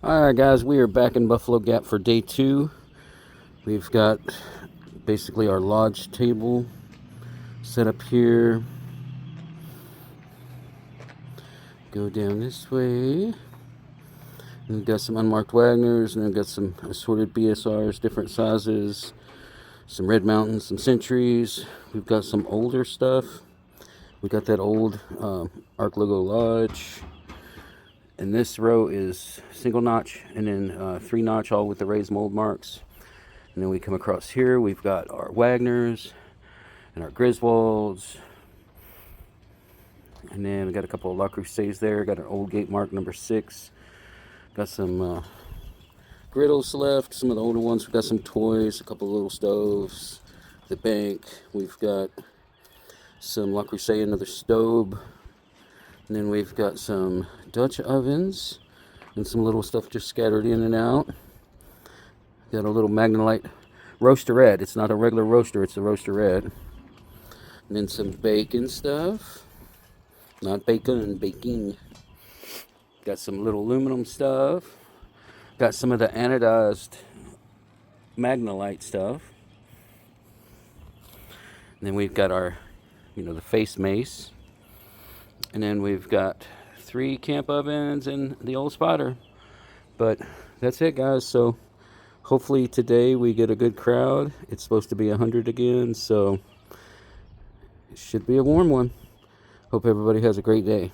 Alright guys, we are back in Buffalo Gap for day 2. We've got basically our lodge table set up here. Go down this way. And we've got some unmarked Wagners, and then we've got some assorted BSRs, different sizes, some Red Mountains, some Centuries. We've got some older stuff. We got that old Arc Logo Lodge. And this row is single notch, and then 3 notch, all with the raised mold marks. And then we come across here, we've got our Wagners and our Griswolds. And then we got a couple of La Crusades there. Got an old gate mark number 6. Got some griddles left, some of the older ones. We've got some toys, a couple of little stoves, the bank. We've got some La Crusade, another stove. And then we've got some Dutch ovens and some little stuff just scattered in and out. Got a little Magnolite roasterette. It's not a regular roaster, it's a roasterette. And then some bacon stuff. Not bacon, baking. Got some little aluminum stuff. Got some of the anodized Magnolite stuff. And then we've got our, the face mace. And then we've got 3 camp ovens and the old spotter. But that's it, guys. So hopefully today we get a good crowd. It's supposed to be 100 again, so it should be a warm one. Hope everybody has a great day.